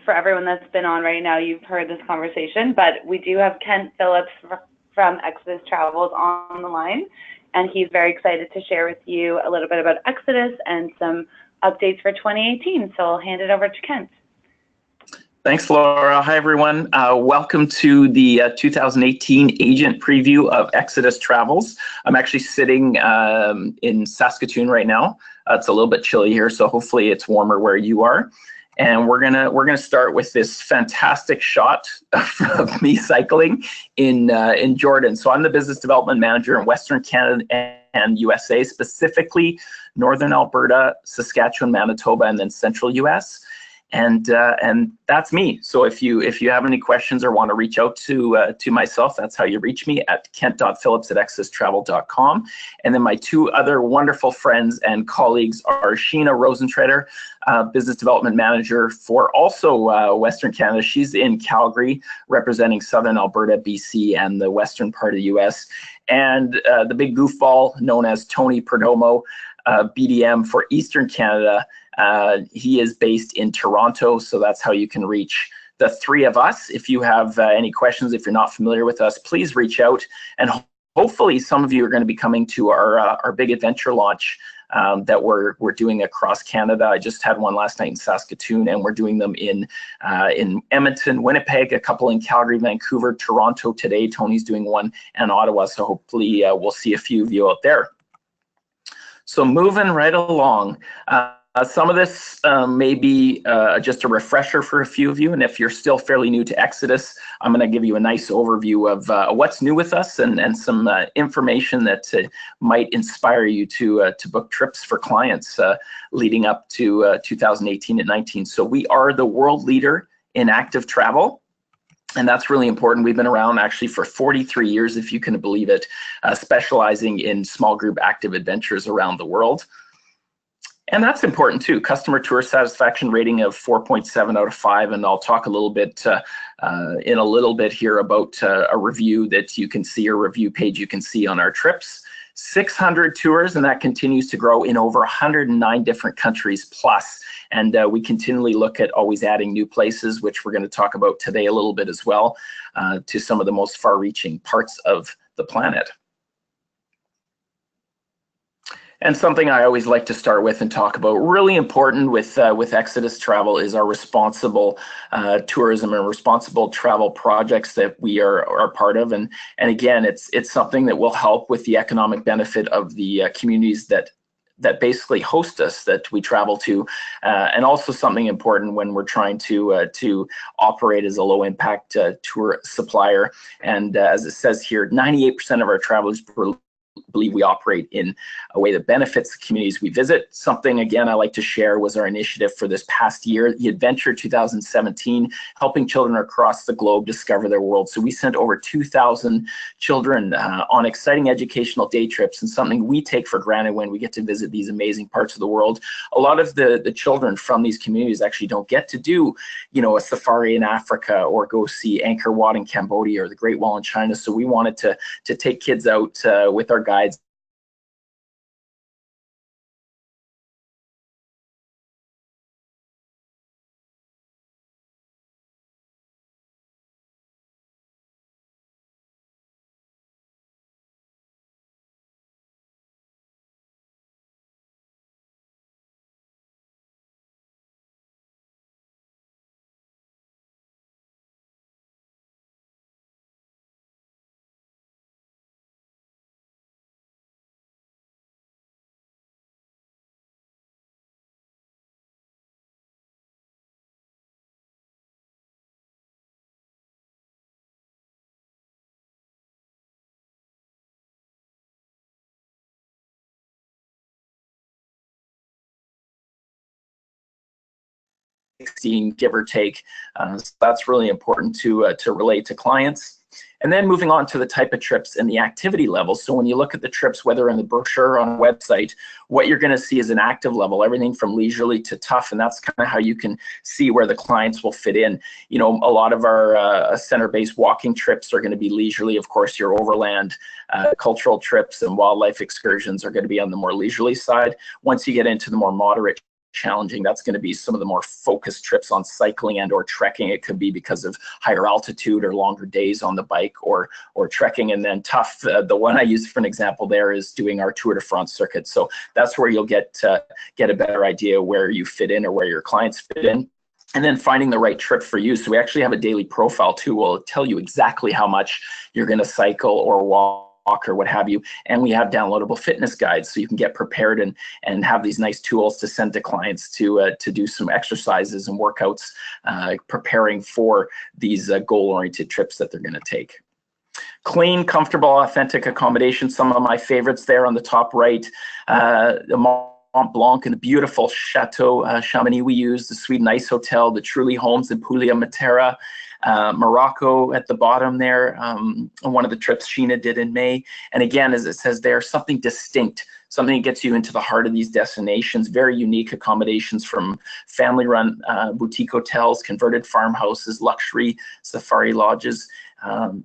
for everyone that's been on right now, you've heard this conversation, but we do have Kent Phillips from Exodus Travels on the line, and he's very excited to share with you a little bit about Exodus and some updates for 2018. So I'll hand it over to Kent. Thanks, Laura. Hi, everyone. Welcome to the 2018 agent preview of Exodus Travels. I'm actually sitting in Saskatoon right now. It's a little bit chilly here, so hopefully it's warmer where you are. And we're gonna start with this fantastic shot of me cycling in Jordan. So I'm the business development manager in Western Canada and USA, specifically Northern Alberta, Saskatchewan, Manitoba, and then Central US. And that's me. So if you have any questions or want to reach out to myself, that's how you reach me at kent.phillips@exodustravel.com. And then my two other wonderful friends and colleagues are Sheena Rosentrader, business development manager for also Western Canada. She's in Calgary, representing Southern Alberta, BC, and the western part of the US. And the big goofball known as Tony Perdomo, BDM for Eastern Canada. He is based in Toronto, so that's how you can reach the three of us. If you have any questions, if you're not familiar with us, please reach out. And hopefully some of you are going to be coming to our big adventure launch that we're doing across Canada. I just had one last night in Saskatoon, and we're doing them in Edmonton, Winnipeg, a couple in Calgary, Vancouver, Toronto today. Tony's doing one, and Ottawa, so hopefully we'll see a few of you out there. So moving right along, some of this may be just a refresher for a few of you, and if you're still fairly new to Exodus, I'm going to give you a nice overview of what's new with us and some information that might inspire you to book trips for clients leading up to 2018 and 19. So we are the world leader in active travel. And that's really important. We've been around actually for 43 years, if you can believe it, specializing in small group active adventures around the world. And that's important too. Customer tour satisfaction rating of 4.7 out of 5. And I'll talk a little bit in a little bit here about a review that you can see, a review page you can see on our trips. 600 tours, and that continues to grow in over 109 different countries plus. And we continually look at always adding new places, which we're going to talk about today a little bit as well, to some of the most far-reaching parts of the planet. And something I always like to start with and talk about, really important with Exodus Travel, is our responsible tourism and responsible travel projects that we are part of. And again, it's something that will help with the economic benefit of the communities that basically host us, that we travel to, and also something important when we're trying to operate as a low impact tour supplier. And as it says here, 98% of our travelers believe we operate in a way that benefits the communities we visit. Something, again, I like to share was our initiative for this past year, the Adventure 2017, helping children across the globe discover their world. So we sent over 2,000 children on exciting educational day trips, and something we take for granted when we get to visit these amazing parts of the world. A lot of the children from these communities actually don't get to do, you know, a safari in Africa or go see Angkor Wat in Cambodia or the Great Wall in China. So we wanted to take kids out with our guides give or take. So that's really important to relate to clients. And then moving on to the type of trips and the activity level. So when you look at the trips, whether in the brochure or on the website, what you're going to see is an active level, everything from leisurely to tough. And that's kind of how you can see where the clients will fit in. You know, a lot of our center-based walking trips are going to be leisurely. Of course, your overland cultural trips and wildlife excursions are going to be on the more leisurely side. Once you get into the more moderate challenging. That's going to be some of the more focused trips on cycling and or trekking. It could be because of higher altitude or longer days on the bike or trekking. And then tough, the one I use for an example there is doing our Tour de France circuit. So that's where you'll get a better idea where you fit in or where your clients fit in. And then finding the right trip for you. So we actually have a daily profile too. We'll tell you exactly how much you're going to cycle or walk or what have you. And we have downloadable fitness guides so you can get prepared and have these nice tools to send to clients to do some exercises and workouts, preparing for these goal-oriented trips that they're going to take. Clean, comfortable, authentic accommodation. Some of my favorites there on the top right. The Mont Blanc and the beautiful Chateau Chamonix we use, the Sweden Ice Hotel, the Truly Homes in Puglia, Matera, Morocco at the bottom there, one of the trips Sheena did in May. And again, as it says there, something distinct, something that gets you into the heart of these destinations, very unique accommodations from family-run boutique hotels, converted farmhouses, luxury safari lodges,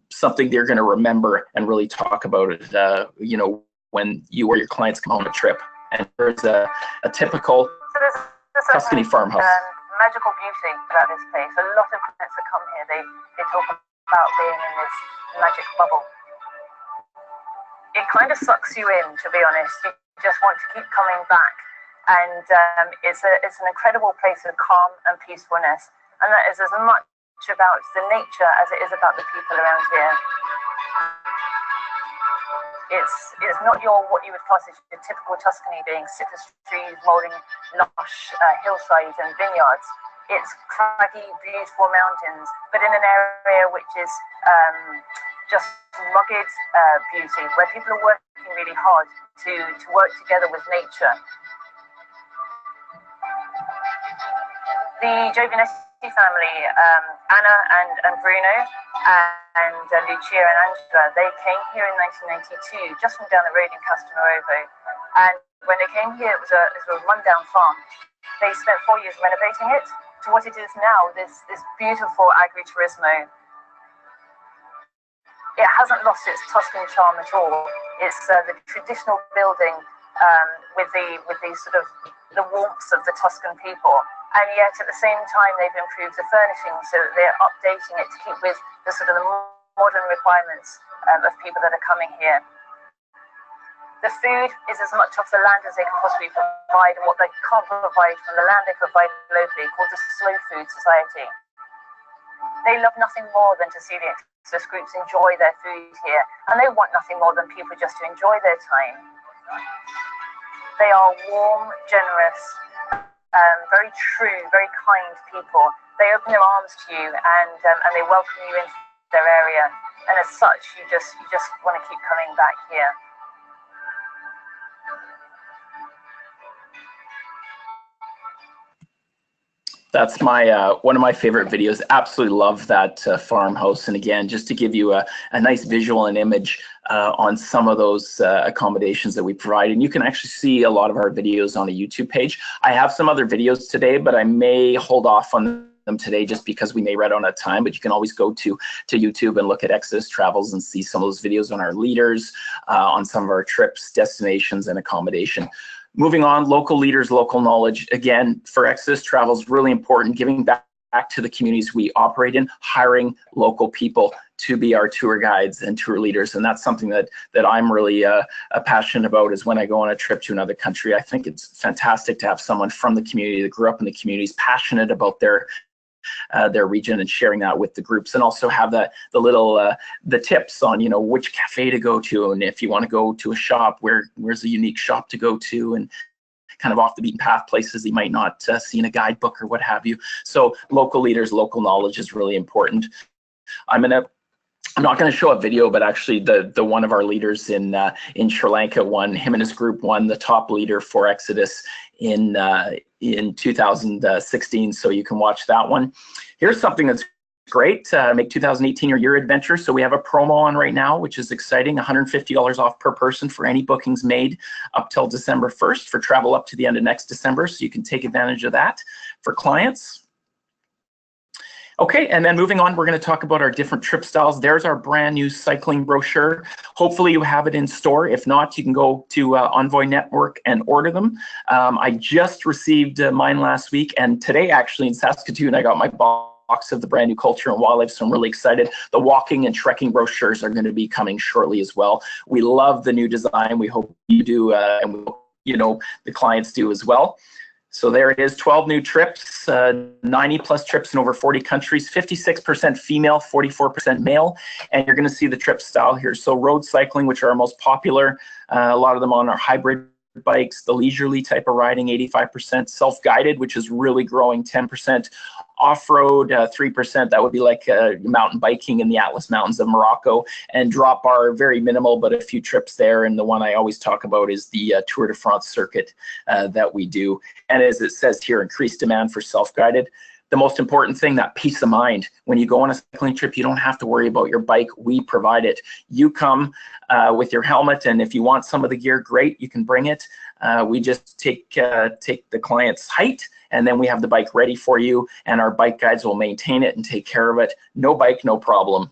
something they're going to remember and really talk about it, you know, when you or your clients come on a trip. And there's a typical Tuscany farmhouse. Magical beauty about this place. A lot of clients that come here, they talk about being in this magic bubble. It kind of sucks you in, to be honest. You just want to keep coming back. And it's an incredible place of calm and peacefulness. And that is as much about the nature as it is about the people around here. It's not what you would class as your typical Tuscany, being citrus trees, rolling lush hillsides and vineyards. It's craggy, beautiful mountains, but in an area which is just rugged beauty, where people are working really hard to work together with nature. The Giovinetti family, Anna and Bruno, and Lucia and Angela, they came here in 1992, just from down the road in Castelnuovo. And when they came here, it was a rundown farm. They spent 4 years renovating it to what it is now, this beautiful agriturismo. It hasn't lost its Tuscan charm at all. It's the traditional building with the sort of the warmth of the Tuscan people. And yet, at the same time, they've improved the furnishing so that they're updating it to keep with the sort of the modern requirements of people that are coming here. The food is as much off the land as they can possibly provide, and what they can't provide from the land they provide locally, called the Slow Food Society. They love nothing more than to see the Exodus groups enjoy their food here, and they want nothing more than people just to enjoy their time. They are warm, generous, very true, very kind people. They open their arms to you and they welcome you into their area. And as such, you just want to keep coming back here. That's my one of my favorite videos. Absolutely love that farmhouse. And again, just to give you a nice visual and image on some of those accommodations that we provide. And you can actually see a lot of our videos on a YouTube page. I have some other videos today, but I may hold off on them today just because we may run out of time. But you can always go to YouTube and look at Exodus Travels and see some of those videos on our leaders, on some of our trips, destinations, and accommodation. Moving on, local leaders, local knowledge. Again, for Exodus Travels, really important, giving back to the communities we operate in, hiring local people to be our tour guides and tour leaders. And that's something that I'm really passionate about, is when I go on a trip to another country. I think it's fantastic to have someone from the community that grew up in the communities, passionate about their region, and sharing that with the groups, and also have the little the tips on, you know, which cafe to go to, and if you want to go to a shop, where's a unique shop to go to, and kind of off the beaten path places you might not see in a guidebook or what have you. So local leaders, local knowledge is really important. I'm not going to show a video, but actually the one of our leaders in Sri Lanka him and his group won the top leader for Exodus in 2016, so you can watch that one. Here's something that's great. Make 2018 your year adventure. So we have a promo on right now, which is exciting. $150 off per person for any bookings made up till December 1st for travel up to the end of next December. So you can take advantage of that for clients. Okay, and then moving on, we're going to talk about our different trip styles. There's our brand new cycling brochure. Hopefully you have it in store. If not, you can go to Envoy Network and order them. I just received mine last week, and today actually in Saskatoon, I got my box of the brand new Culture and Wildlife, so I'm really excited. The walking and trekking brochures are going to be coming shortly as well. We love the new design. We hope you do, and we hope, you know, the clients do as well. So there it is, 12 new trips, 90 plus trips in over 40 countries, 56% female, 44% male, and you're going to see the trip style here. So road cycling, which are our most popular, a lot of them on our hybrid bikes, the leisurely type of riding, 85%, self-guided, which is really growing, 10%, off-road, 3%, that would be like mountain biking in the Atlas Mountains of Morocco, and drop bar, very minimal, but a few trips there. And the one I always talk about is the Tour de France circuit that we do. And as it says here, increased demand for self-guided. The most important thing, that peace of mind. When you go on a cycling trip, you don't have to worry about your bike. We provide it. You come with your helmet, and if you want some of the gear, great, you can bring it. We just take the client's height, and then we have the bike ready for you, and our bike guides will maintain it and take care of it. No bike, no problem.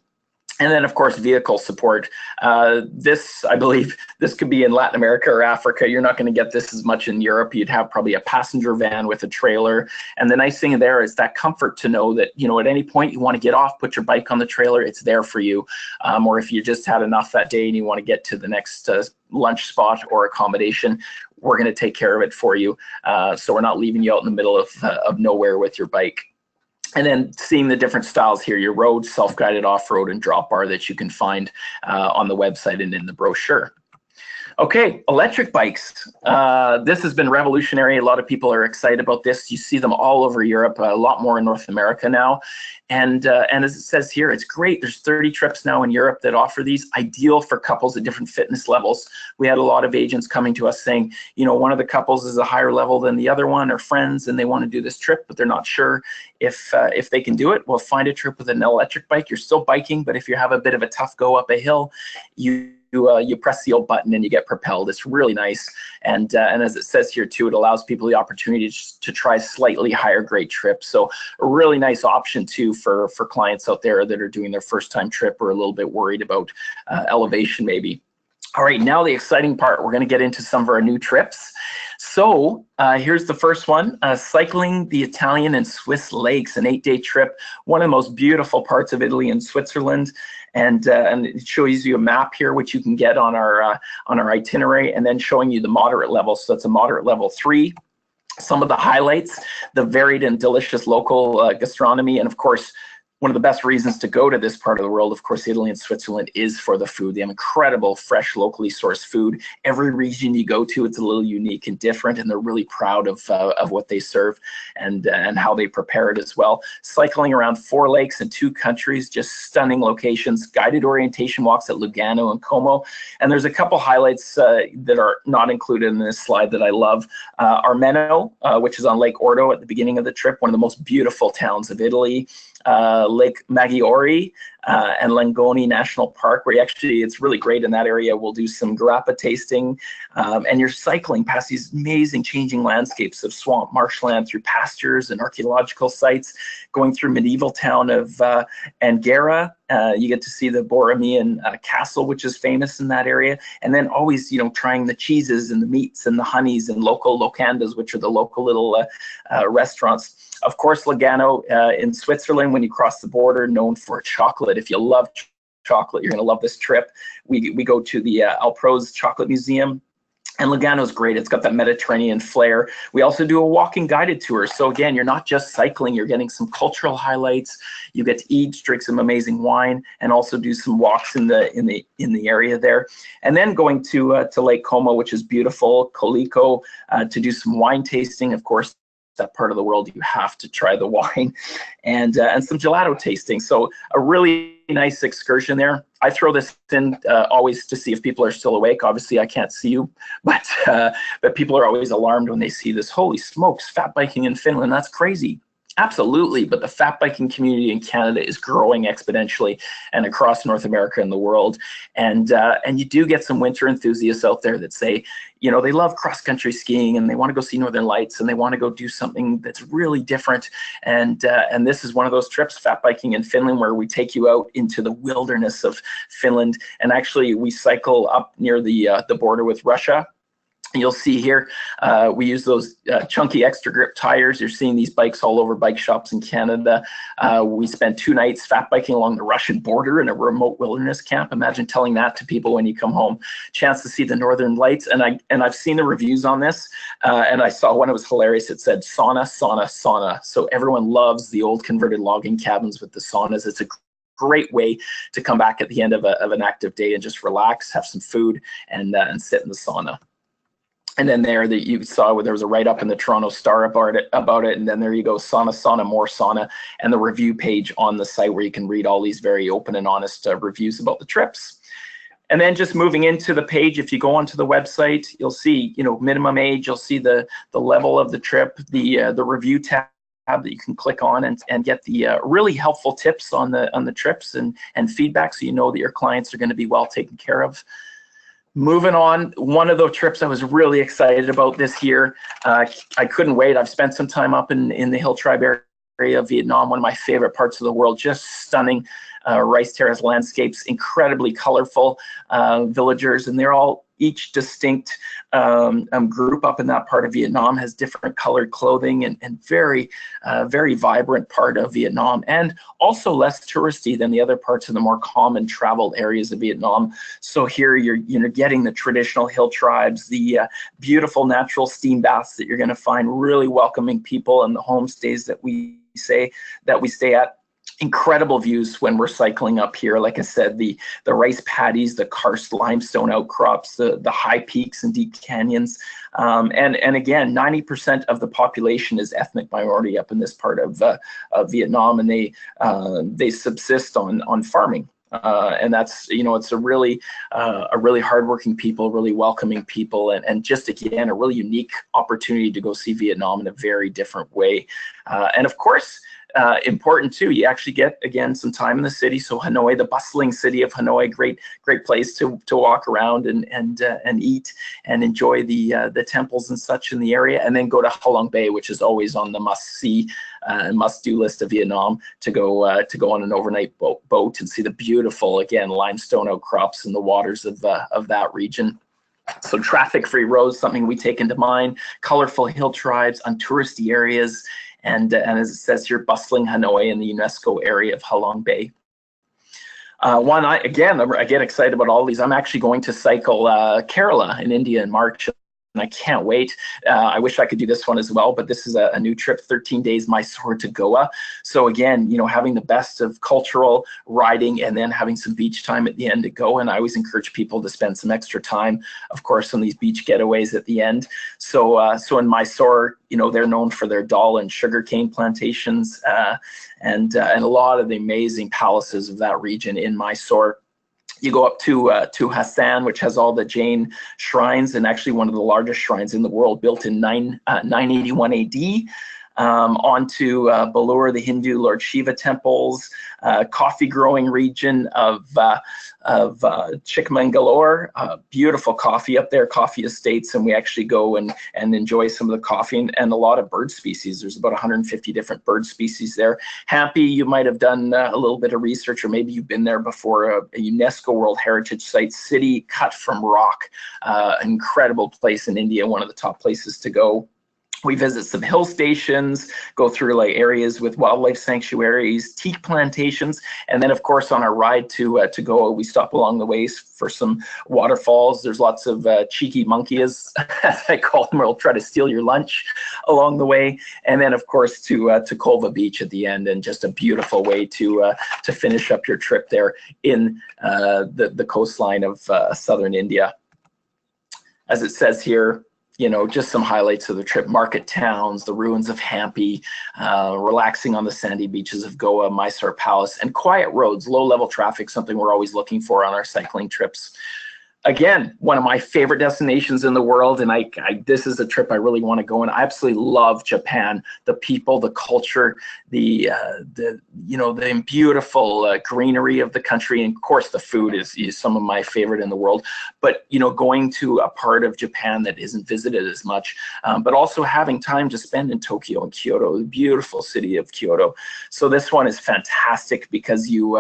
And then, of course, vehicle support. This, I believe, this could be in Latin America or Africa. You're not going to get this as much in Europe. You'd have probably a passenger van with a trailer. And the nice thing there is that comfort to know that, you know, at any point you want to get off, put your bike on the trailer, it's there for you. Or if you just had enough that day and you want to get to the next lunch spot or accommodation, we're going to take care of it for you. So we're not leaving you out in the middle of nowhere with your bike. And then seeing the different styles here, your road, self-guided, off-road, and drop bar that you can find on the website and in the brochure. Okay, electric bikes. This has been revolutionary. A lot of people are excited about this. You see them all over Europe, a lot more in North America now. And as it says here, it's great. There's 30 trips now in Europe that offer these, ideal for couples at different fitness levels. We had a lot of agents coming to us saying, you know, one of the couples is a higher level than the other one, or friends, and they want to do this trip, but they're not sure if they can do it. Well, find a trip with an electric bike. You're still biking, but if you have a bit of a tough go up a hill, you press the old button and you get propelled. It's really nice. And as it says here too, it allows people the opportunity to try slightly higher grade trips. So a really nice option too for clients out there that are doing their first time trip or a little bit worried about elevation maybe. All right, now the exciting part, we're going to get into some of our new trips. So here's the first one, cycling the Italian and Swiss lakes, an 8-day trip, one of the most beautiful parts of Italy and Switzerland. And it shows you a map here, which you can get on our itinerary, and then showing you the moderate level. So that's a moderate level 3. Some of the highlights, the varied and delicious local gastronomy, and of course, one of the best reasons to go to this part of the world, of course, Italy and Switzerland, is for the food. They have incredible, fresh, locally sourced food. Every region you go to, it's a little unique and different, and they're really proud of what they serve and how they prepare it as well. Cycling around 4 lakes in 2 countries, just stunning locations. Guided orientation walks at Lugano and Como. And there's a couple highlights that are not included in this slide that I love. Armeno, which is on Lake Ordo at the beginning of the trip, one of the most beautiful towns of Italy. Lake Maggiore and Langoni National Park, where it's really great in that area. We'll do some grappa tasting, and you're cycling past these amazing changing landscapes of swamp, marshland, through pastures and archaeological sites, going through medieval town of Angera. You get to see the Borromean castle, which is famous in that area, and then always, you know, trying the cheeses and the meats and the honeys and local locandas, which are the local little restaurants. Of course, Lugano in Switzerland, when you cross the border, known for chocolate. If you love chocolate, you're going to love this trip. We go to the Alpros Chocolate Museum. And Lugano's great. It's got that Mediterranean flair. We also do a walking guided tour. So again, you're not just cycling, you're getting some cultural highlights. You get to eat, drink some amazing wine, and also do some walks in the area there. And then going to Lake Como, which is beautiful, Colico, to do some wine tasting. Of course, that part of the world, you have to try the wine, and some gelato tasting. So a really nice excursion there. I throw this in always to see if people are still awake. Obviously, I can't see you, but people are always alarmed when they see this. Holy smokes, fat biking in Finland, that's crazy. Absolutely, but the fat biking community in Canada is growing exponentially, and across North America and the world. And you do get some winter enthusiasts out there that say, you know, they love cross country skiing and they want to go see Northern Lights and they want to go do something that's really different. And this is one of those trips, fat biking in Finland, where we take you out into the wilderness of Finland, and actually we cycle up near the border with Russia. You'll see here, we use those chunky extra grip tires. You're seeing these bikes all over bike shops in Canada. We spent 2 nights fat biking along the Russian border in a remote wilderness camp. Imagine telling that to people when you come home. Chance to see the Northern Lights. And I've seen the reviews on this, and I saw one, it was hilarious. It said sauna, sauna, sauna. So everyone loves the old converted logging cabins with the saunas. It's a great way to come back at the end of an active day and just relax, have some food, and sit in the sauna. And then there that you saw where there was a write-up in the Toronto Star about it, and then there you go, sauna, sauna, more sauna, and the review page on the site where you can read all these very open and honest reviews about the trips. And then just moving into the page, if you go onto the website, you'll see, you know, minimum age, you'll see the level of the trip, the review tab that you can click on and get the really helpful tips on the trips and feedback, so you know that your clients are going to be well taken care of. Moving on, one of the trips I was really excited about this year, I couldn't wait. I've spent some time up in the Hill Tribe area of Vietnam, one of my favorite parts of the world, just stunning rice terrace landscapes, incredibly colorful villagers, and they're all each distinct group up in that part of Vietnam, has different colored clothing, and very vibrant part of Vietnam, and also less touristy than the other parts of the more common traveled areas of Vietnam. So here you're getting the traditional hill tribes, the beautiful natural steam baths that you're going to find, really welcoming people, and the homestays that we stay at. Incredible views when we're cycling up here. Like I said, the rice paddies, the karst limestone outcrops, the high peaks and deep canyons, and again, 90% of the population is ethnic minority up in this part of Vietnam, and they subsist on farming. And that's, you know, it's a really hardworking people, really welcoming people, and just again a really unique opportunity to go see Vietnam in a very different way. And of course, important too, you actually get again some time in the city. So Hanoi, the bustling city of Hanoi, great place to walk around and eat and enjoy the temples and such in the area, and then go to Halong Bay, which is always on the must-see and must-do list of Vietnam, to go on an overnight boat and see the beautiful, again, limestone outcrops in the waters of that region. So traffic-free roads, something we take into mind, colorful hill tribes on touristy areas, and as it says here, bustling Hanoi in the UNESCO area of Halong Bay. I get excited about all these. I'm actually going to cycle Kerala in India in March, and I can't wait. I wish I could do this one as well, but this is a new trip, 13 days Mysore to Goa. So again, you know, having the best of cultural riding and then having some beach time at the end to go. And I always encourage people to spend some extra time, of course, on these beach getaways at the end. So in Mysore, you know, they're known for their dal and sugarcane plantations, and a lot of the amazing palaces of that region in Mysore. You go up to Hassan, which has all the Jain shrines, and actually one of the largest shrines in the world, built in 981 AD. Onto Belur, the Hindu Lord Shiva temples, coffee growing region of Chikmagalur, beautiful coffee up there, coffee estates, and we actually go and enjoy some of the coffee, and a lot of bird species. There's about 150 different bird species there. Hampi, you might have done a little bit of research, or maybe you've been there before, a UNESCO World Heritage Site, city cut from rock, an incredible place in India, one of the top places to go. We visit some hill stations, go through like areas with wildlife sanctuaries, teak plantations, and then of course on our ride to Goa, we stop along the way for some waterfalls. There's lots of cheeky monkeys, as I call them, will try to steal your lunch along the way, and then of course to Kolva Beach at the end, and just a beautiful way to finish up your trip there in the coastline of southern India. As it says here, you know, just some highlights of the trip: market towns, the ruins of Hampi, relaxing on the sandy beaches of Goa, Mysore Palace, and quiet roads, low-level traffic, something we're always looking for on our cycling trips. Again, one of my favorite destinations in the world, and this is a trip I really want to go on. I absolutely love Japan. The people, the culture, the beautiful greenery of the country, and of course the food is some of my favorite in the world. But going to a part of Japan that isn't visited as much, but also having time to spend in Tokyo and Kyoto, the beautiful city of Kyoto. So this one is fantastic because you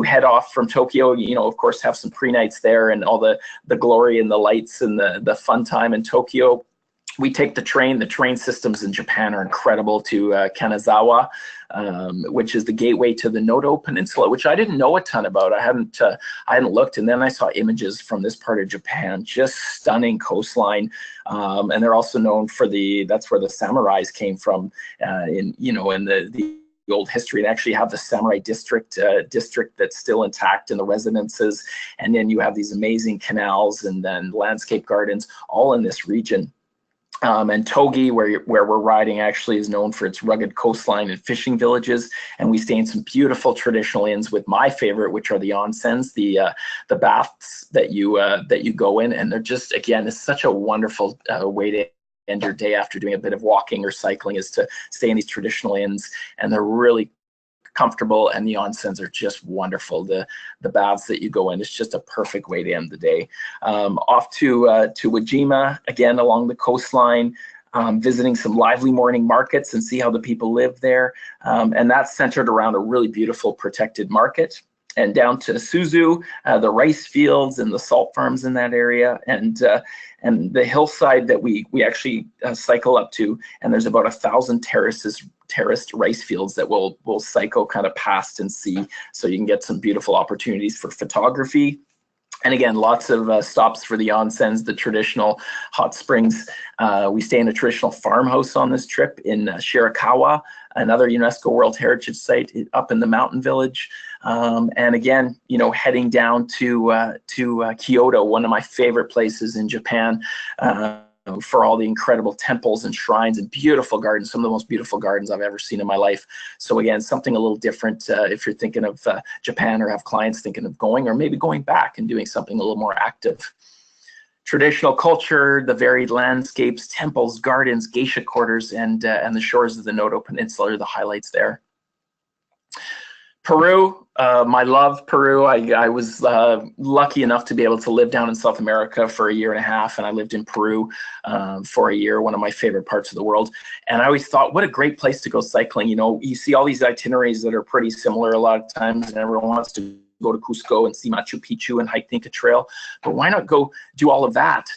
head off from Tokyo. Of course, have some pre-nights there and all the glory and the lights and the fun time in Tokyo. We take the train. The train systems in Japan are incredible to Kanazawa, which is the gateway to the Noto Peninsula, which I didn't know a ton about. I hadn't looked, and then I saw images from this part of Japan, just stunning coastline, and they're also known for that's where the samurais came from, in the old history. They actually have the samurai district that's still intact in the residences, and then you have these amazing canals and then landscape gardens all in this region. And Togi, where we're riding, actually is known for its rugged coastline and fishing villages. And we stay in some beautiful traditional inns, with my favorite, which are the onsens, the baths that you go in, and they're just, again, it's such a wonderful way to end your day after doing a bit of walking or cycling, is to stay in these traditional inns, and they're really comfortable, and the onsens are just wonderful. The baths that you go in, it's just a perfect way to end the day. Off to Wajima, again along the coastline, visiting some lively morning markets and see how the people live there, and that's centered around a really beautiful protected market. And down to Suzu, the rice fields and the salt farms in that area, and the hillside that we actually cycle up to, and there's about 1,000 terraced rice fields that we'll cycle kind of past and see, so you can get some beautiful opportunities for photography. And again, lots of stops for the onsens, the traditional hot springs. We stay in a traditional farmhouse on this trip in Shirakawa, another UNESCO World Heritage Site up in the mountain village. And again, heading down to Kyoto, one of my favorite places in Japan, for all the incredible temples and shrines and beautiful gardens, some of the most beautiful gardens I've ever seen in my life. So again, something a little different if you're thinking of Japan, or have clients thinking of going, or maybe going back and doing something a little more active. Traditional culture, the varied landscapes, temples, gardens, geisha quarters, and the shores of the Noto Peninsula are the highlights there. Peru, my love, Peru. I was lucky enough to be able to live down in South America for a year and a half, and I lived in Peru for a year, one of my favorite parts of the world. And I always thought, what a great place to go cycling. You see all these itineraries that are pretty similar a lot of times, and everyone wants to go to Cusco and see Machu Picchu and hike the Inca Trail. But why not go do all of that,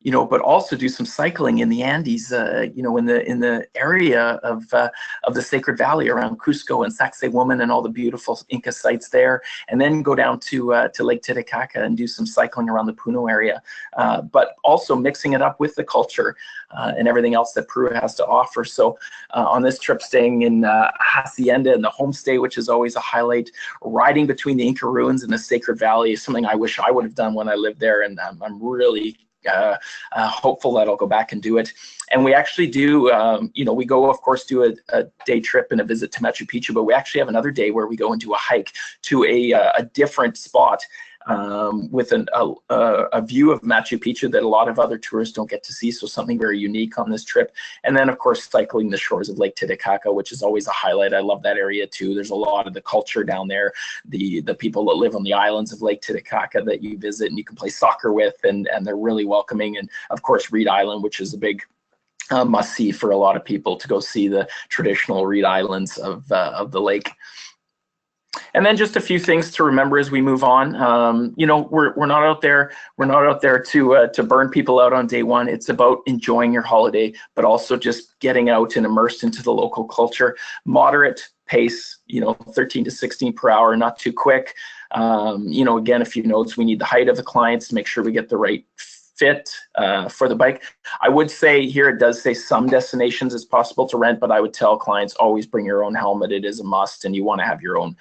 but also do some cycling in the Andes, in the area of the Sacred Valley around Cusco and Sacsayhuaman and all the beautiful Inca sites there, and then go down to Lake Titicaca and do some cycling around the Puno area, but also mixing it up with the culture and everything else that Peru has to offer. So on this trip, staying in Hacienda in the homestay, which is always a highlight, riding between the Inca ruins and the Sacred Valley is something I wish I would have done when I lived there, and I'm really hopeful that I'll go back and do it. And we actually do, we go, of course, do a day trip and a visit to Machu Picchu, but we actually have another day where we go and do a hike to a different spot with a view of Machu Picchu that a lot of other tourists don't get to see, so something very unique on this trip. And then, of course, cycling the shores of Lake Titicaca, which is always a highlight. I love that area too. There's a lot of the culture down there, the people that live on the islands of Lake Titicaca that you visit and you can play soccer with, and they're really welcoming. And of course, Reed Island, which is a big must-see for a lot of people to go see the traditional Reed Islands of the lake. And then just a few things to remember as we move on. We're not out there. We're not out there to burn people out on day one. It's about enjoying your holiday, but also just getting out and immersed into the local culture. Moderate pace, 13 to 16 per hour, not too quick. Again, a few notes. We need the height of the clients to make sure we get the right fit for the bike. I would say here, it does say some destinations it's possible to rent, but I would tell clients always bring your own helmet. It is a must, and you want to have your own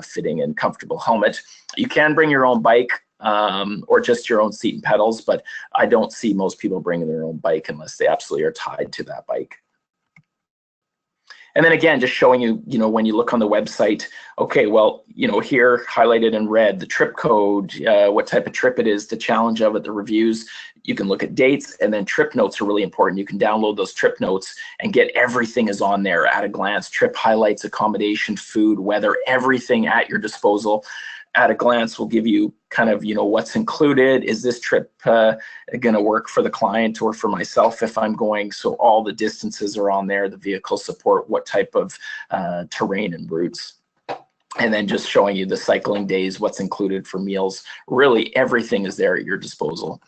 fitting and comfortable helmet. You can bring your own bike or just your own seat and pedals, but I don't see most people bringing their own bike unless they absolutely are tied to that bike. And then again, just showing you, when you look on the website, okay, well, here highlighted in red, the trip code, what type of trip it is, the challenge of it, the reviews. You can look at dates, and then trip notes are really important. You can download those trip notes and get everything is on there at a glance. Trip highlights, accommodation, food, weather, everything at your disposal. At a glance will give you kind of, what's included. Is this trip going to work for the client or for myself if I'm going? So all the distances are on there, the vehicle support, what type of terrain and routes. And then just showing you the cycling days, what's included for meals. Really, everything is there at your disposal.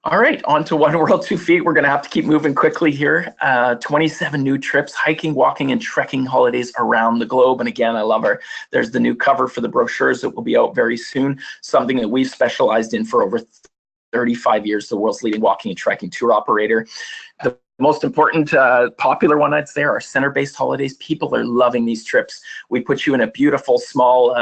All right, on to One World, 2 Feet. We're going to have to keep moving quickly here. 27 new trips, hiking, walking, and trekking holidays around the globe. And again, I love there's the new cover for the brochures that will be out very soon, something that we've specialized in for over 35 years, the world's leading walking and trekking tour operator. The most important popular one, I'd say, are center-based holidays. People are loving these trips. We put you in a beautiful, small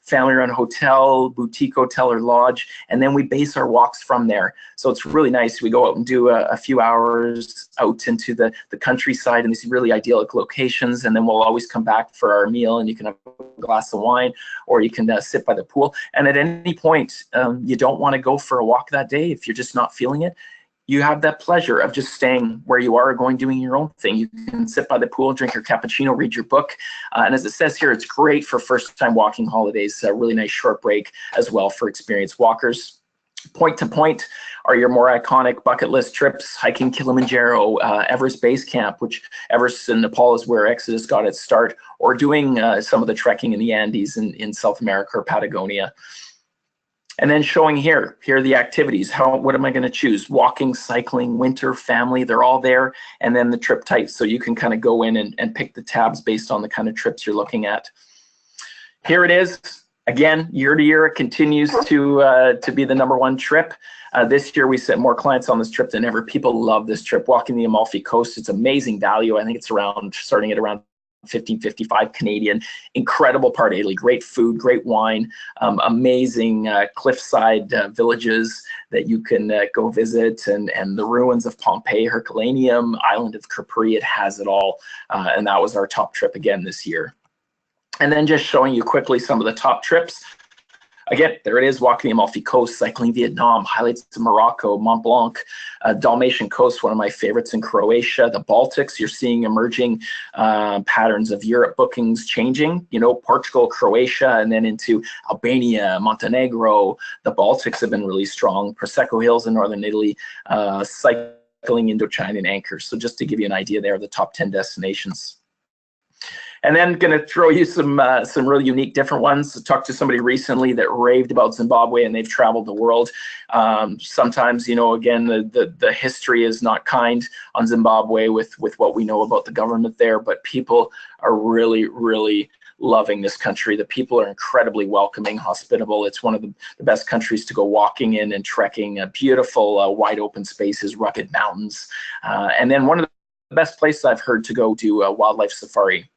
family-run hotel, boutique hotel or lodge, and then we base our walks from there. So it's really nice. We go out and do a few hours out into the countryside in these really idyllic locations, and then we'll always come back for our meal, and you can have a glass of wine, or you can sit by the pool. And at any point, you don't want to go for a walk that day if you're just not feeling it. You have that pleasure of just staying where you are, doing your own thing. You can sit by the pool, drink your cappuccino, read your book. And as it says here, it's great for first-time walking holidays. A really nice short break as well for experienced walkers. Point to point are your more iconic bucket list trips: hiking Kilimanjaro, Everest Base Camp, which Everest in Nepal is where Exodus got its start, or doing some of the trekking in the Andes in South America or Patagonia. And then showing here are the activities. What am I going to choose? Walking, cycling, winter, family, they're all there. And then the trip types, so you can kind of go in and pick the tabs based on the kind of trips you're looking at. Here it is. Again, year to year, it continues to be the #1 trip. This year, we sent more clients on this trip than ever. People love this trip. Walking the Amalfi Coast, it's amazing value. I think it's starting at around 15.55 Canadian. Incredible part of Italy, great food, great wine, amazing cliffside villages that you can go visit, and the ruins of Pompeii, Herculaneum, island of Capri. It has it all, and that was our top trip again this year. And then just showing you quickly some of the top trips. Again, there it is, walking the Amalfi Coast, cycling Vietnam, highlights of Morocco, Mont Blanc, Dalmatian Coast, one of my favorites in Croatia, the Baltics. You're seeing emerging patterns of Europe bookings changing, Portugal, Croatia, and then into Albania, Montenegro. The Baltics have been really strong. Prosecco Hills in northern Italy, cycling Indochina and Anchors. So just to give you an idea there of the top 10 destinations. And then going to throw you some really unique, different ones. I talked to somebody recently that raved about Zimbabwe, and they've traveled the world. Sometimes, again, the history is not kind on Zimbabwe with what we know about the government there, but people are really, really loving this country. The people are incredibly welcoming, hospitable. It's one of the best countries to go walking in and trekking. Beautiful, wide open spaces, rugged mountains, and then one of the best places I've heard to go do a wildlife safari.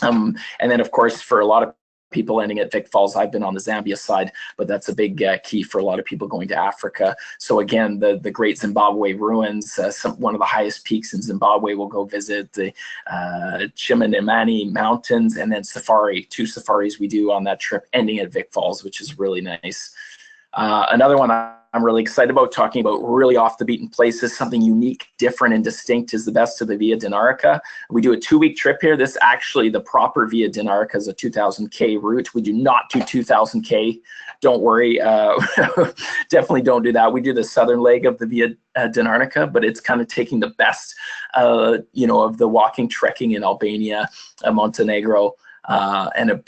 And then, of course, for a lot of people ending at Vic Falls, I've been on the Zambia side, but that's a big key for a lot of people going to Africa. So again, the Great Zimbabwe Ruins, one of the highest peaks in Zimbabwe, we'll go visit the Chimanimani Mountains, and then two safaris we do on that trip, ending at Vic Falls, which is really nice. Another one I'm really excited about, talking about really off the beaten places, something unique, different, and distinct, is the best of the Via Dinarica. We do a 2-week trip here. This actually, the proper Via Dinarica is a 2,000K route. We do not do 2,000K. Don't worry. Definitely don't do that. We do the southern leg of the Via Dinarica, but it's kind of taking the best, of the walking, trekking in Albania, Montenegro, and a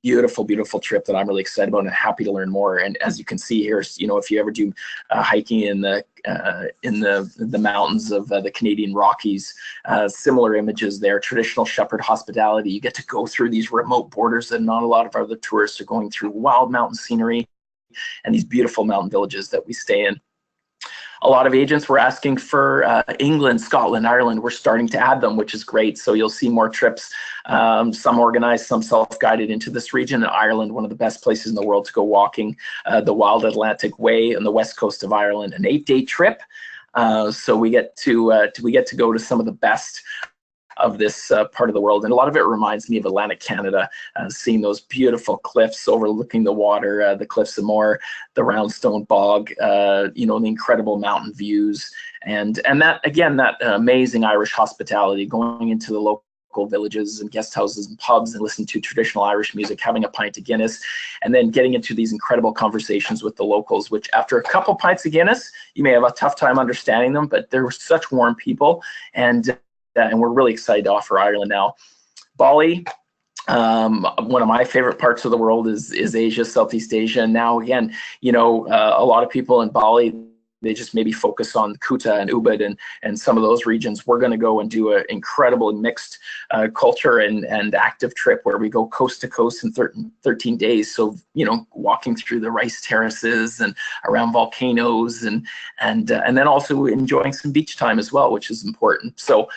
beautiful, beautiful trip that I'm really excited about and happy to learn more. And as you can see here, if you ever do hiking in the mountains of the Canadian Rockies, similar images there. Traditional shepherd hospitality. You get to go through these remote borders that not a lot of other tourists are going through. Wild mountain scenery and these beautiful mountain villages that we stay in. A lot of agents were asking for England, Scotland, Ireland. We're starting to add them, which is great. So you'll see more trips, some organized, some self-guided into this region. And Ireland, one of the best places in the world to go walking, the Wild Atlantic Way on the west coast of Ireland, an 8-day trip. So we get to go to some of the best of this part of the world. And a lot of it reminds me of Atlantic Canada, seeing those beautiful cliffs overlooking the water, the Cliffs of Moher, the Roundstone Bog, you know, the incredible mountain views. And that, again, that amazing Irish hospitality, going into the local villages and guest houses and pubs and listening to traditional Irish music, having a pint of Guinness, and then getting into these incredible conversations with the locals, which after a couple pints of Guinness, you may have a tough time understanding them, but they're such warm people, and we're really excited to offer Ireland now. Bali, one of my favorite parts of the world is Asia, Southeast Asia. And now, again, you know, a lot of people in Bali, they just maybe focus on Kuta and Ubud and some of those regions. We're going to go and do an incredible mixed culture and active trip where we go coast to coast in 13 days. So, you know, walking through the rice terraces and around volcanoes and then also enjoying some beach time as well, which is important. So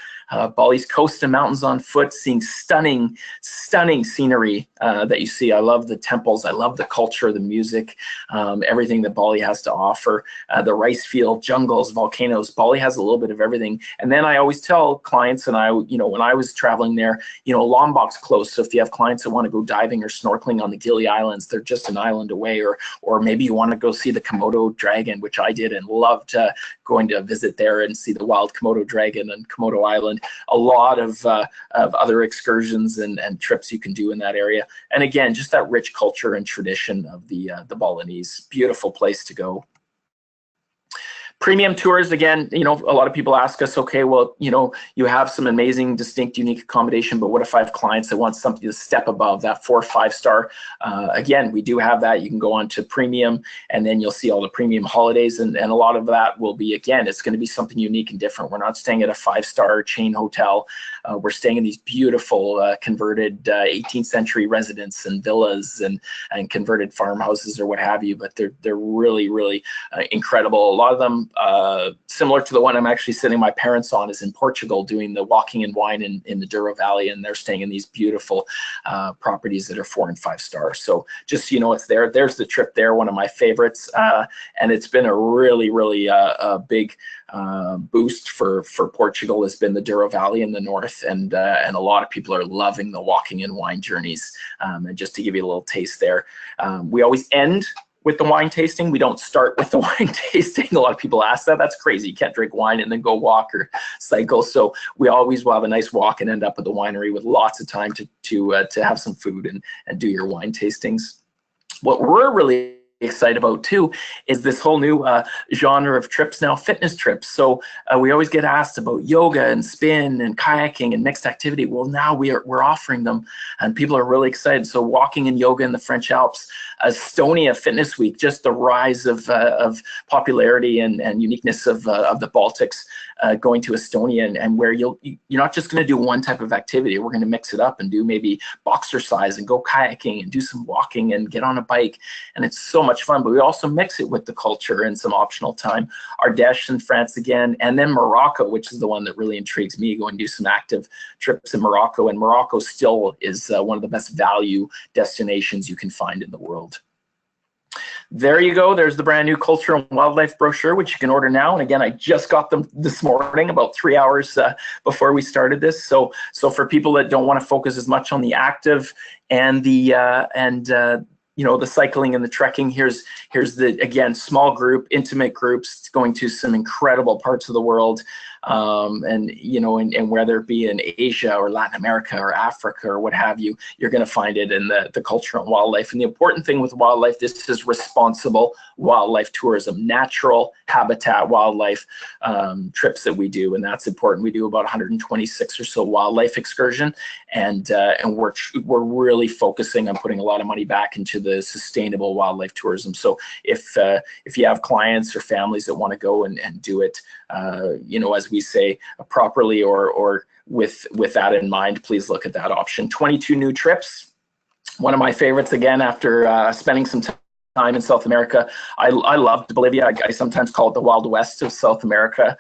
Bali's coast and mountains on foot, seeing stunning scenery that you see. I love the temples. I love the culture, the music, everything that Bali has to offer. The rice field, jungles, volcanoes. Bali has a little bit of everything. And then I always tell clients, and you know, when I was traveling there, you know, Lombok's close. So if you have clients that want to go diving or snorkeling on the Gili Islands, they're just an island away. Or maybe you want to go see the Komodo dragon, which I did and loved going to visit there and see the wild Komodo dragon and Komodo Island. A lot of other excursions and trips you can do in that area. And again, just that rich culture and tradition of the Balinese. Beautiful place to go. Premium tours, again, you know, a lot of people ask us, okay, well, you know, you have some amazing, distinct, unique accommodation, but what if I have clients that want something to step above that 4 or 5 star? Again, we do have that. You can go on to premium, and then you'll see all the premium holidays, and a lot of that will be, again, it's going to be something unique and different. We're not staying at a 5-star chain hotel. We're staying in these beautiful converted 18th century residences and villas and converted farmhouses or what have you, but they're really, really incredible. A lot of them, similar to the one I'm actually sitting my parents on, is in Portugal, doing the walking and wine in the Douro Valley, and they're staying in these beautiful properties that are 4 and 5 stars. So just, you know, it's there. There's the trip there, one of my favorites, and it's been a really, really big boost for Portugal has been the Douro Valley in the north, and a lot of people are loving the walking and wine journeys. And just to give you a little taste there, we always end with the wine tasting. We don't start with the wine tasting. A lot of people ask that. That's crazy. You can't drink wine and then go walk or cycle. So we always will have a nice walk and end up at the winery with lots of time to have some food and do your wine tastings. What we're really excited about too is this whole new genre of trips now, fitness trips. So we always get asked about yoga and spin and kayaking and mixed activity. Well, now we're offering them, and people are really excited. So walking and yoga in the French Alps, Estonia Fitness Week, just the rise of popularity and uniqueness of the Baltics, going to Estonia, and where you're not just going to do one type of activity. We're going to mix it up and do maybe boxercise and go kayaking and do some walking and get on a bike, and it's so much fun. But we also mix it with the culture and some optional time. Ardèche in France again, and then Morocco, which is the one that really intrigues me, going to do some active trips in Morocco. And Morocco still is one of the best value destinations you can find in the world. There you go. There's the brand new Culture and Wildlife brochure, which you can order now. And again, I just got them this morning, about 3 hours before we started this. So for people that don't want to focus as much on the active and the you know, the cycling and the trekking, here's the, again, small group, intimate groups going to some incredible parts of the world. And you know, and whether it be in Asia or Latin America or Africa or what have you, you're going to find it in the culture and wildlife. And the important thing with wildlife, this is responsible wildlife tourism, natural habitat wildlife trips that we do, and that's important. We do about 126 or so wildlife excursion, and we're really focusing on putting a lot of money back into the sustainable wildlife tourism. So if you have clients or families that want to go and do it, you know, as we say, properly or with that in mind, please look at that option. 22 new trips. One of my favorites, again, after spending some time in South America. I loved Bolivia. I sometimes call it the Wild West of South America.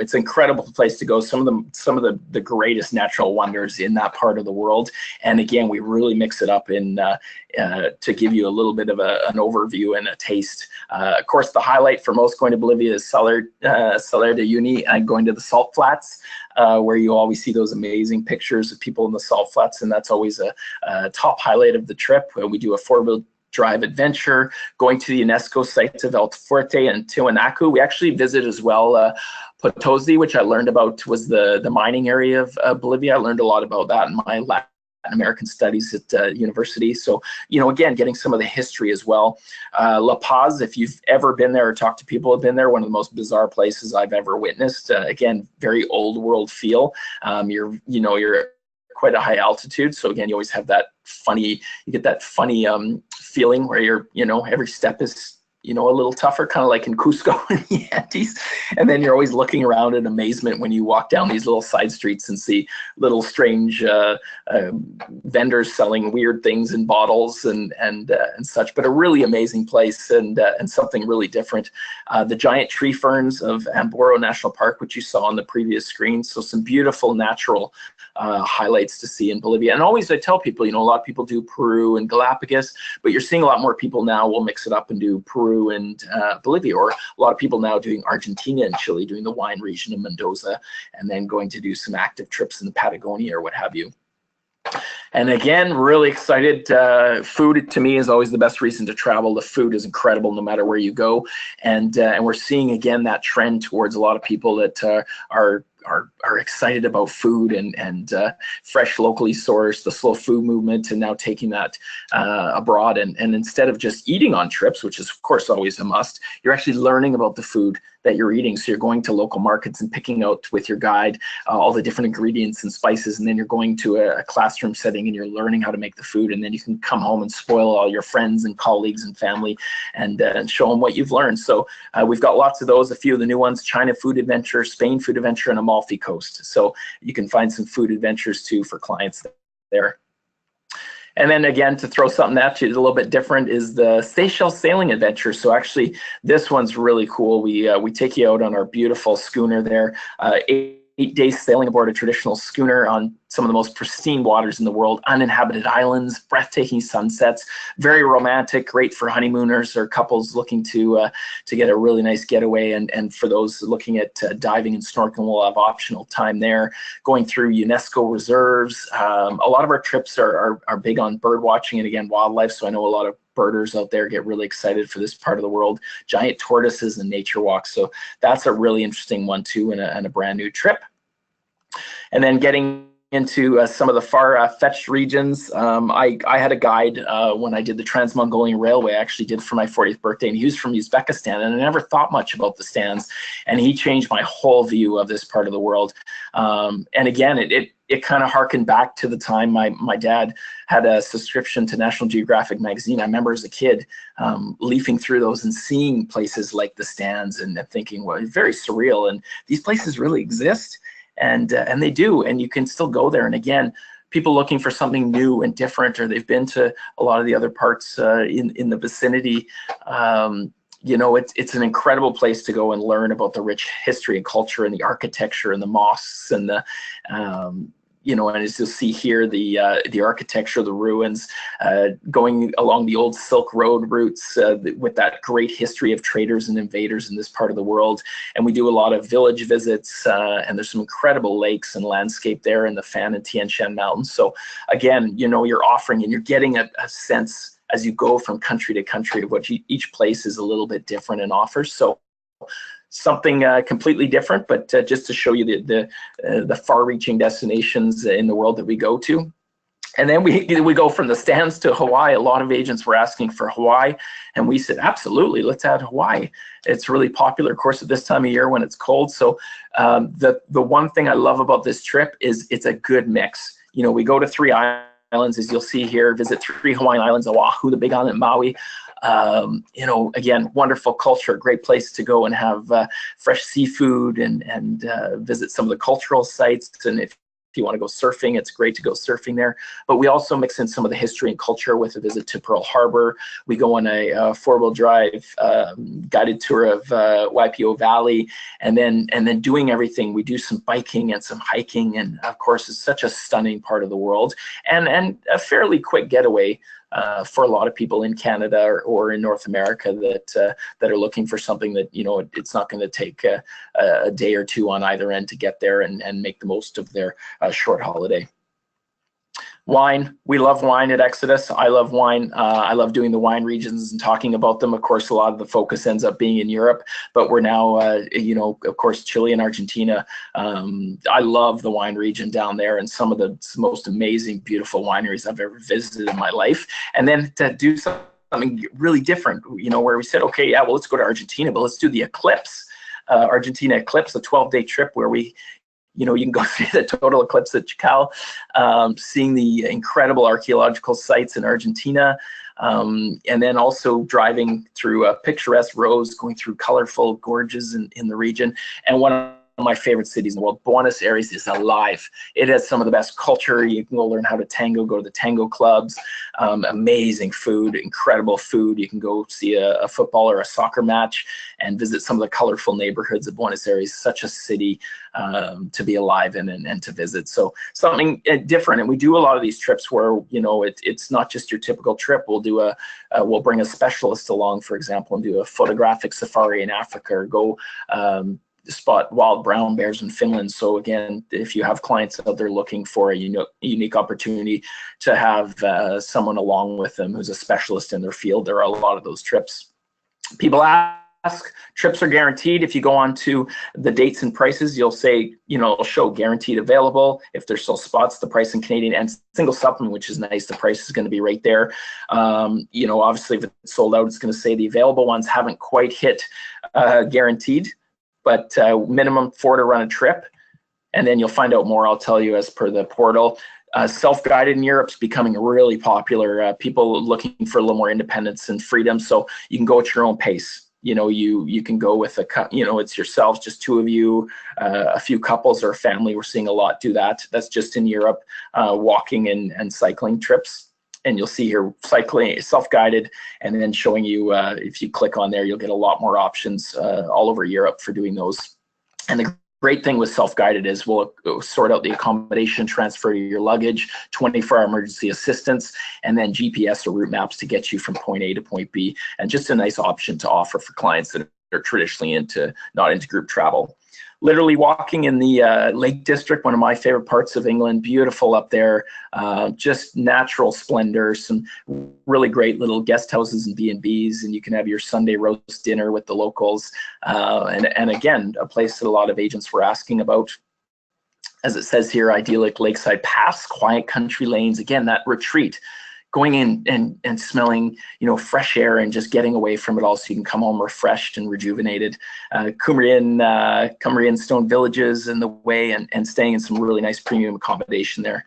It's an incredible place to go. Some of the greatest natural wonders in that part of the world. And again, we really mix it up in to give you a little bit of an overview and a taste. Of course, the highlight for most going to Bolivia is Salar de Uyuni and going to the salt flats. where you always see those amazing pictures of people in the salt flats, and that's always a top highlight of the trip. We do a 4-wheel drive adventure, going to the UNESCO sites of El Fuerte and Tiwanaku. We actually visit as well Potosi, which I learned about was the mining area of Bolivia. I learned a lot about that in my Latin American studies at university. So, you know, again, getting some of the history as well. La Paz, if you've ever been there or talked to people who have been there, one of the most bizarre places I've ever witnessed. Again, very old world feel. You're quite a high altitude, so again, you always have that funny, you get that funny feeling where you're, every step is, a little tougher, kind of like in Cusco in the Andes. And then you're always looking around in amazement when you walk down these little side streets and see little strange vendors selling weird things in bottles and such. But a really amazing place and something really different. The giant tree ferns of Amboro National Park, which you saw on the previous screen. So some beautiful natural highlights to see in Bolivia. And always I tell people, a lot of people do Peru and Galapagos, but you're seeing a lot more people now will mix it up and do Peru and Bolivia, or a lot of people now doing Argentina and Chile, doing the wine region of Mendoza, and then going to do some active trips in the Patagonia or what have you. And again, really excited. Food to me is always the best reason to travel. The food is incredible no matter where you go, and we're seeing again that trend towards a lot of people that are excited about food and fresh, locally sourced, the slow food movement, and now taking that abroad. And instead of just eating on trips, which is of course always a must, you're actually learning about the food that you're eating. So you're going to local markets and picking out with your guide all the different ingredients and spices, and then you're going to a classroom setting and you're learning how to make the food, and then you can come home and spoil all your friends and colleagues and family and show them what you've learned. So we've got lots of those, a few of the new ones: China Food Adventure, Spain Food Adventure, and Amalfi Coast. So you can find some food adventures too for clients there. And then again, to throw something at you, a little bit different, is the Seychelles Sailing Adventure. So actually, this one's really cool. We take you out on our beautiful schooner there, 8 days sailing aboard a traditional schooner on some of the most pristine waters in the world, uninhabited islands, breathtaking sunsets, very romantic, great for honeymooners or couples looking to get a really nice getaway. And for those looking at diving and snorkeling, we'll have optional time there. Going through UNESCO reserves. A lot of our trips are big on bird watching and again, wildlife. So I know a lot of birders out there get really excited for this part of the world. Giant tortoises and nature walks. So that's a really interesting one too, and a brand new trip. And then getting into some of the far-fetched regions. I had a guide when I did the Trans-Mongolian Railway. I actually did for my 40th birthday, and he was from Uzbekistan, and I never thought much about the stands, and he changed my whole view of this part of the world. And again, it kind of harkened back to the time my dad had a subscription to National Geographic magazine. I remember as a kid leafing through those and seeing places like the stands and thinking, well, it's very surreal, and these places really exist. And they do, and you can still go there. And again, people looking for something new and different, or they've been to a lot of the other parts in the vicinity. It's an incredible place to go and learn about the rich history and culture and the architecture and the mosques and the and as you'll see here, the architecture, the ruins, going along the old Silk Road routes with that great history of traders and invaders in this part of the world. And we do a lot of village visits, and there's some incredible lakes and landscape there in the Fan and Tian Shan Mountains. So again, you're offering and you're getting a sense as you go from country to country of what each place is a little bit different and offers. So something completely different, but just to show you the far-reaching destinations in the world that we go to. And then we go from the stands to Hawaii. A lot of agents were asking for Hawaii, and we said, absolutely, let's add Hawaii. It's really popular, of course, at this time of year when it's cold. So the one thing I love about this trip is it's a good mix. We go to 3 islands, as you'll see here, visit 3 Hawaiian islands: Oahu, the Big Island, Maui. Again, wonderful culture, great place to go and have fresh seafood and visit some of the cultural sites. And if you want to go surfing, it's great to go surfing there. But we also mix in some of the history and culture with a visit to Pearl Harbor. We go on a four-wheel drive guided tour of Waipio Valley, and then doing everything. We do some biking and some hiking, and of course, it's such a stunning part of the world, and a fairly quick getaway for a lot of people in Canada or in North America that are looking for something that, you know, it's not going to take a day or two on either end to get there and make the most of their short holiday. Wine, we love wine at Exodus. I love wine. I love doing the wine regions and talking about them. Of course, a lot of the focus ends up being in Europe, but we're now, you know, of course, Chile and Argentina. I love the wine region down there and some of the most amazing, beautiful wineries I've ever visited in my life. And then to do something really different, you know, where we said, okay, yeah, well, let's go to Argentina, but let's do the Eclipse. Argentina Eclipse, a 12-day trip where we, you know, you can go see the total eclipse at Tikal, seeing the incredible archaeological sites in Argentina, and then also driving through picturesque roads, going through colorful gorges in the region. And one of my favorite cities in the world, Buenos Aires, is alive. It has some of the best culture. You can go learn how to tango, go to the tango clubs, amazing food, incredible food. You can go see a football or a soccer match and visit some of the colorful neighborhoods of Buenos Aires. Such a city to be alive in and to visit. So something different. And we do a lot of these trips where, you know, it's not just your typical trip. We'll do we'll bring a specialist along, for example, and do a photographic safari in Africa, or go spot wild brown bears in Finland. So again, if you have clients out there looking for a unique opportunity to have someone along with them who's a specialist in their field, there are a lot of those trips. People ask, trips are guaranteed. If you go on to the dates and prices, you'll say, you know, it'll show guaranteed available. If there's still spots, the price in Canadian and single supplement, which is nice, the price is going to be right there. You know, obviously if it's sold out, it's going to say the available ones haven't quite hit guaranteed, but minimum 4 to run a trip. And then you'll find out more, I'll tell you, as per the portal. Self-guided in Europe's becoming really popular. People looking for a little more independence and freedom, so you can go at your own pace. You know, you can go with you know, it's yourselves, just 2 of you, a few couples or a family. We're seeing a lot do that. That's just in Europe, walking and cycling trips. And you'll see here cycling, self-guided, and then showing you, if you click on there, you'll get a lot more options all over Europe for doing those. And the great thing with self-guided is we'll sort out the accommodation, transfer your luggage, 24-hour emergency assistance, and then GPS or route maps to get you from point A to point B. And just a nice option to offer for clients that are traditionally not into group travel. Literally walking in the Lake District, one of my favorite parts of England, beautiful up there, just natural splendor, some really great little guest houses and B&Bs, and you can have your Sunday roast dinner with the locals. And again, a place that a lot of agents were asking about. As it says here, idyllic lakeside paths, quiet country lanes, again, that retreat. Going in and smelling, you know, fresh air and just getting away from it all, so you can come home refreshed and rejuvenated. Cumbrian stone villages in the way, and staying in some really nice premium accommodation there.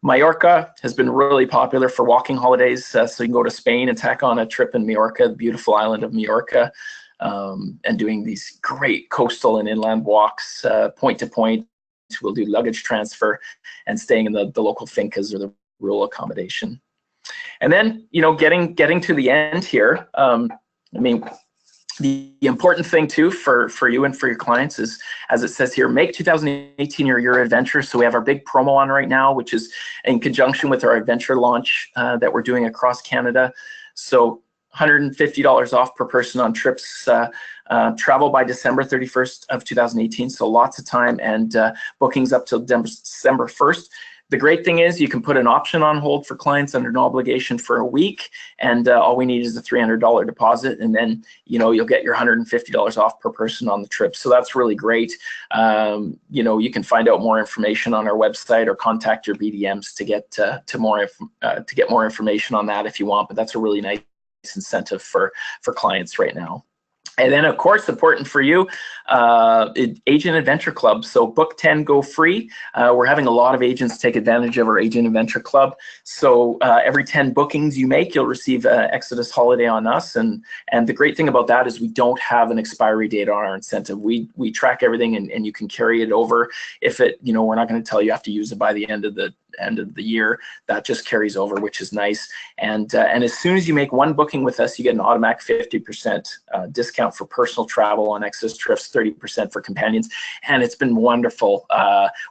Mallorca has been really popular for walking holidays, so you can go to Spain and tack on a trip in Mallorca, the beautiful island of Mallorca, and doing these great coastal and inland walks, point to point. We'll do luggage transfer and staying in the local fincas or the rural accommodation. And then, you know, getting to the end here, I mean, the important thing too for you and for your clients is, as it says here, make 2018 your adventure. So we have our big promo on right now, which is in conjunction with our adventure launch that we're doing across Canada. So $150 off per person on trips, travel by December 31st of 2018. So lots of time, and bookings up till December 1st. The great thing is you can put an option on hold for clients under no obligation for a week, and all we need is a $300 deposit, and then, you know, you'll get your $150 off per person on the trip. So that's really great. You know, you can find out more information on our website or contact your BDMs to get more information on that if you want. But that's a really nice incentive for clients right now. And then, of course, important for you, Agent Adventure Club. So book 10, go free. We're having a lot of agents take advantage of our Agent Adventure Club. So every 10 bookings you make, you'll receive Exodus Holiday on us. And the great thing about that is we don't have an expiry date on our incentive. We track everything, and you can carry it over. If it, we're not going to tell you have to use it by the end of the year. That just carries over, which is nice. And as soon as you make one booking with us, you get an automatic 50% discount for personal travel on Exodus trips, 30% for companions, and it's been wonderful.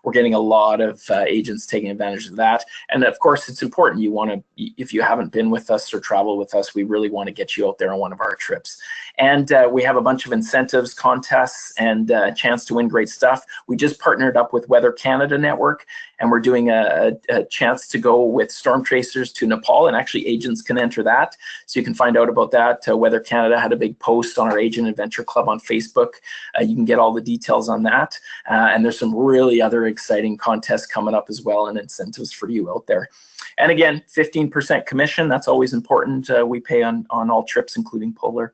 We're getting a lot of agents taking advantage of that. And of course, it's important. You want to, if you haven't been with us or traveled with us, we really want to get you out there on one of our trips. And we have a bunch of incentives, contests, and a chance to win great stuff. We just partnered up with Weather Canada Network, and we're doing a chance to go with storm tracers to Nepal, and actually agents can enter that. So you can find out about that. Weather Canada had a big post on our Agent Adventure Club on Facebook. You can get all the details on that. And there's some really other exciting contests coming up as well, and incentives for you out there. And again, 15% commission, that's always important. We pay on all trips, including Polar.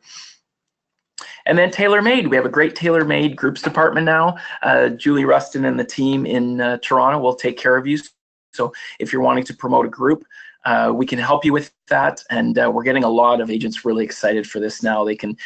And then TaylorMade, we have a great TaylorMade groups department now. Julie Rustin and the team in Toronto will take care of you. So if you're wanting to promote a group, we can help you with that, and we're getting a lot of agents really excited for this now. They can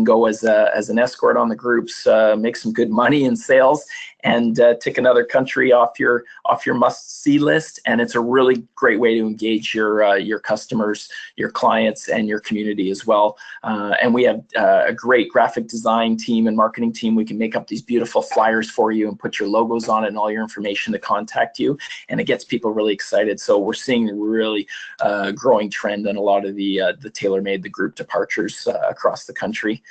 go as an escort on the groups, make some good money in sales, and tick another country off your must-see list. And it's a really great way to engage your customers, your clients, and your community as well. And we have a great graphic design team and marketing team. We can make up these beautiful flyers for you and put your logos on it and all your information to contact you, and it gets people really excited. So we're seeing a really growing trend on a lot of the TaylorMade, the group departures across the country.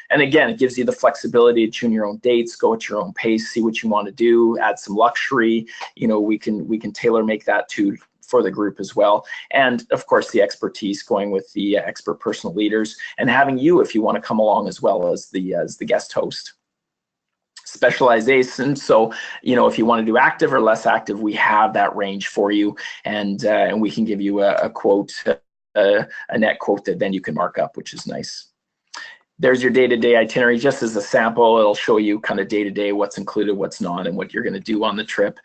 And again, it gives you the flexibility to tune your own dates, go at your own pace, see what you want to do, add some luxury. We can tailor make that for the group as well. And of course, the expertise, going with the expert personal leaders, and having you, if you want to come along as well as the guest host. Specialization, so if you want to do active or less active, we have that range for you, and we can give you a quote, a net quote that then you can mark up, which is nice. There's your day-to-day itinerary, just as a sample. It'll show you kind of day-to-day what's included, what's not, and what you're going to do on the trip.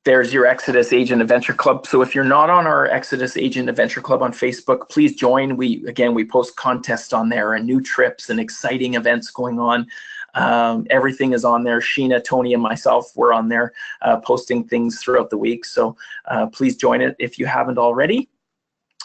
There's your Exodus Agent Adventure Club. So if you're not on our Exodus Agent Adventure Club on Facebook, please join. We post contests on there and new trips and exciting events going on. Everything is on there. Sheena, Tony, and myself, we're on there posting things throughout the week. So please join it if you haven't already.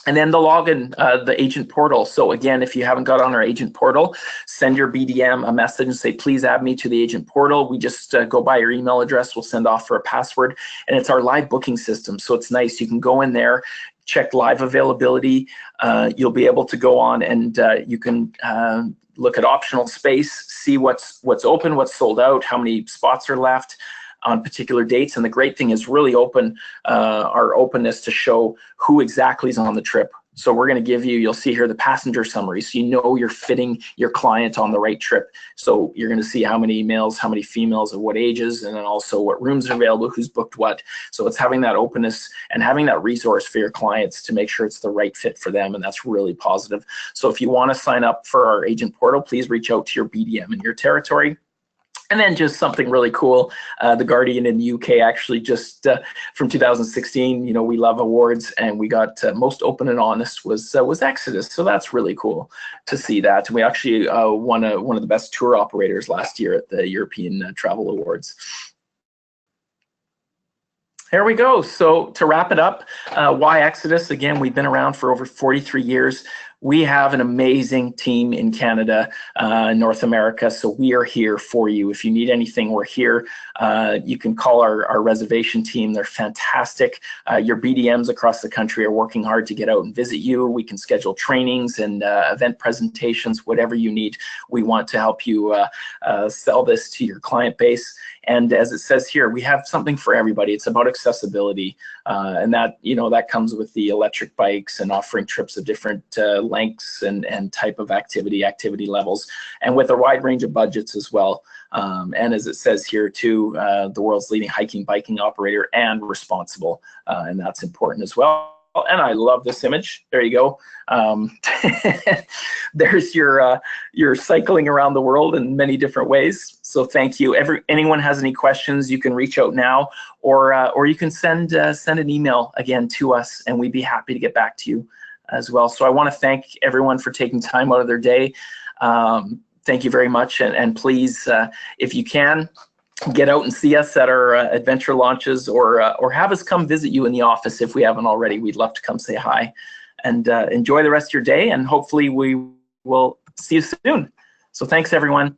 And then the login, the agent portal. So again, if you haven't got on our agent portal, send your BDM a message and say, please add me to the agent portal. We just go by your email address. We'll send off for a password, and it's our live booking system. So it's nice. You can go in there, check live availability. You'll be able to go on and you can look at optional space, see what's open, what's sold out, how many spots are left on particular dates. And the great thing is really open, our openness to show who exactly is on the trip. So we're going to give you, you'll see here the passenger summary, so you're fitting your client on the right trip. So you're going to see how many males, how many females, of what ages, and then also what rooms are available, who's booked what. So it's having that openness and having that resource for your clients to make sure it's the right fit for them, and that's really positive. So if you want to sign up for our agent portal, please reach out to your BDM in your territory. And then just something really cool, The Guardian in the UK actually just from 2016, we love awards, and we got most open and honest was Exodus. So that's really cool to see that. And we actually won one of the best tour operators last year at the European Travel Awards. There we go. So to wrap it up, why Exodus? Again, we've been around for over 43 years. We have an amazing team in Canada, North America, so we are here for you. If you need anything, we're here. You can call our reservation team. They're fantastic. Your BDMs across the country are working hard to get out and visit you. We can schedule trainings and event presentations, whatever you need. We want to help you sell this to your client base. And as it says here, we have something for everybody. It's about accessibility, and that comes with the electric bikes and offering trips of different lengths and type of activity levels, and with a wide range of budgets as well. And as it says here too, the world's leading hiking, biking operator, and responsible, and that's important as well. And I love this image. There you go. There's your cycling around the world in many different ways. So thank you. Anyone has any questions, you can reach out now, or you can send an email again to us, and we'd be happy to get back to you as well. So I want to thank everyone for taking time out of their day. Thank you very much, and please, if you can, get out and see us at our adventure launches, or have us come visit you in the office if we haven't already. We'd love to come say hi, and enjoy the rest of your day, and hopefully we will see you soon. So thanks, everyone.